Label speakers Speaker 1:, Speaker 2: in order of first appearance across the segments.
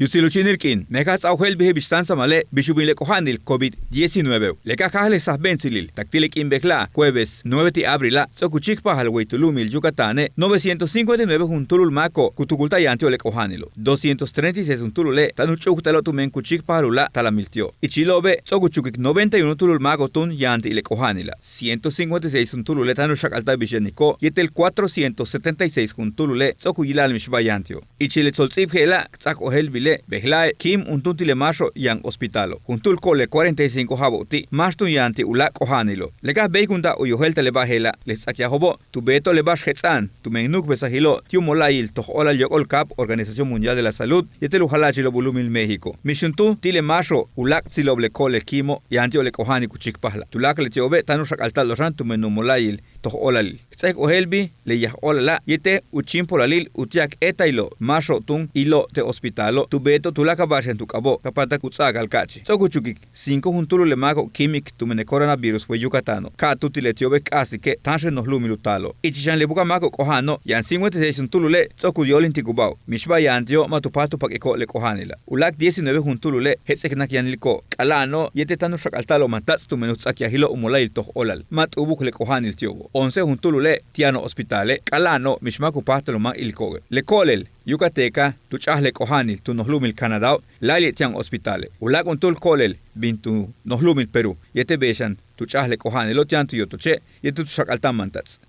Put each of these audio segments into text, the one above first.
Speaker 1: Yutsiluchinilkin, nekas auhel bihe bistanza male, bishubile kohanil COVID-19. Lekakahale sahbensilil, taktilik imbekla, jueves 9 de abril, sokuchikpa halweitulumil Yucatane, 959 juntulul mako, kutukultayantio le kohanilo. 236 juntulule, tanuchukutalo tumen kuchikpa halula talamiltio. Ichilobe, sokuchukik 91 tulul mako tun yanti le kohanila. 156 juntulule tanushakalta bisheniko, yetel 476 juntulule, sokuyilal mishbayantio. Ichile solziphela, tsakohel bile, Behlae, Kim untutile maso yang hospitalo. Juntul kole 45 haboti, mastun yanti ula kohanilo. Lega beikunda uyohelta le bahela, les akiahobo, tu beto le bash hetzan, tu menuk besahilo, tiu molail toh ola yokol kap, Organización Mundial de la Salud, yetel uhalachilo bulumil México. Mishuntu tile maso ulak tsiloble kole kimo, yanti ole kohani kuchik pahla. Tulak le tiobe tanushak altal losan tu menu molail. Toh olal. Tsek ohelbi le yah olala yete uchimpolalil utiak etailo maso tun ilo te hospitalo tu beto tulaka bashen tu kabo kapata kutsaga alkachi. Sokuchukik 5 juntulu le mago kimik tu mene coronavirus we Yucatano. Ka tutile tiobek asi ke tanshe nos lumilutalo. Ichishan le buka mago kohano yan 56 juntulu le soku yolin tikubao. Mishba yantio matupatu pakeko le kohanila. Ulak 19 juntulu le hetseknak yanilko. Kalano yete tanushak altalo matats tu menu tsakia hilo umolail toh olal. Mat ubuk le kohanil tiobo. 11 juntulule tiano hospitale kalano mishmaku pastelo ma ilkoge le kolel Yucateca tu chahle kohanil tu nohlumil Canadá laili tian hospitale ulak untul kolel bintu nohlumil Perú yete beshan tu chahle kohanil lo tian tu yotoche yetu shakaltan mantats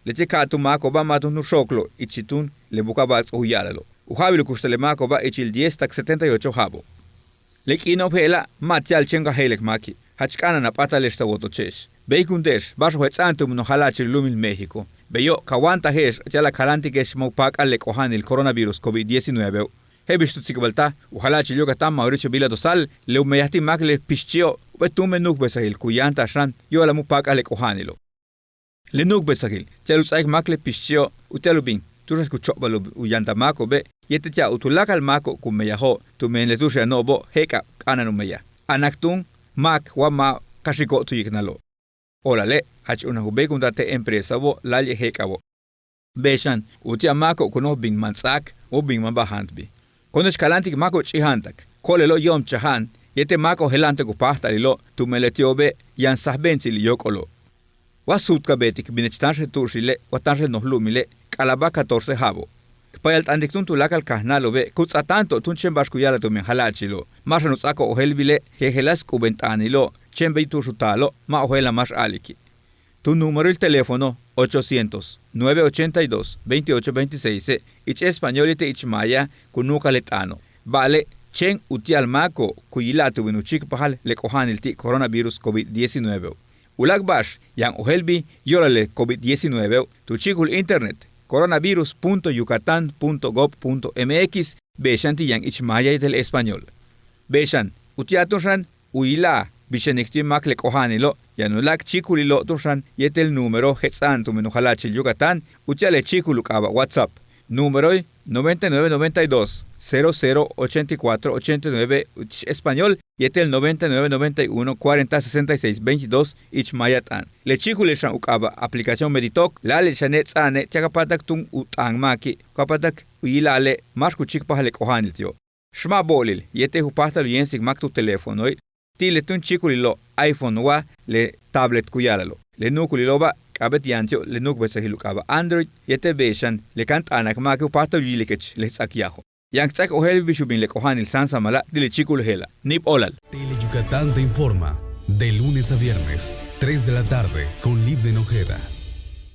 Speaker 1: leche ka tu mako ba matu nu shoklo ichitun le bukabats uyalalo uhabilu kustele mako ba ichil 10 tak 78 habo lekino phela matial chenga helek maki hachkana na patalesta wotoches Beikundesh, bajo hetzantum no halachir lumil México. Beyo, kawanta hesh, chala kalantikes mopak ale kohanil coronavirus COVID-19. Hebistutsikbalta, uhalachir Yucatán Mauricio Vila Dosal, leumeyati makle pischio, betume nuk besahil, kuyanta shan, yo la mupak ale kohanilo. Le nuk besahil, chalusaik makle pischio, utelubin, turas kuchopalo uyanta mako be, yetecha utulakal mako kumeyaho, tumen letusha nobo, heka, ananumeya. Anaktun, mak, wama, kashiko tuyiknalo. Olale, hach una hubekundate empresa bo lalle hekabo. Beshan, utia mako kuno bing mansak o bing mambahantbi. Konesh kalantik mako chihantak, kolelo yom chahan, yete mako helante kupahtalilo, tumeletiobe yan sahbensil yokolo. Wasutka betik binechtanshe tursile, watanshe nohlumile, kalaba 14 habo. Payalt andiktun tulakal kahnalobe, kutsatanto tunchen bashkuyala tumen halachilo. Mashanutsako ohelbile, hehelas kubentanilo. Chembe tu sutalo, ma ojela más aliki. Tu número el teléfono 800-982-2826 ich españolite ich maya kunuka letano. Vale, chen utial mako kuyilatu binuchik pahal le kohanil ti coronavirus COVID-19. Ulag bash yang ohelbi yorale COVID-19 tu chikul internet coronavirus.yucatan.gov.mx beshanti yang ich maya del español. Beshan utiatushan uila Bishenikti makle kohanilo, yanulak chikulilo tushan yetel número hetzan tu menujalachil Yucatán, utiale chikuluk aba WhatsApp. Número 9992 0084 89 español yetel 9991 40 66 22 ich mayatan. Le chikulishan ukaba aplicación Meditok, la le shanet sane chakapatak tun utang maki, kapatak uilale maskuchik pahale kohanil tio. Shma bolil, yete hupahtal yensik mak tu teléfono. Tile tun chikulilo iPhone wa le tablet kuyalalo. Le nukulilo ba kabet yantio le nuk besahilu kaba Android yete beshan le kant anak ma ke pato yilikech le tsakiajo. Yang tsak ohel bishubin le kohanil sansa mala tile chikul hela. Nip olal.
Speaker 2: Tele Yucatán te informa de lunes a viernes 3 de la tarde con Libden Ojeda.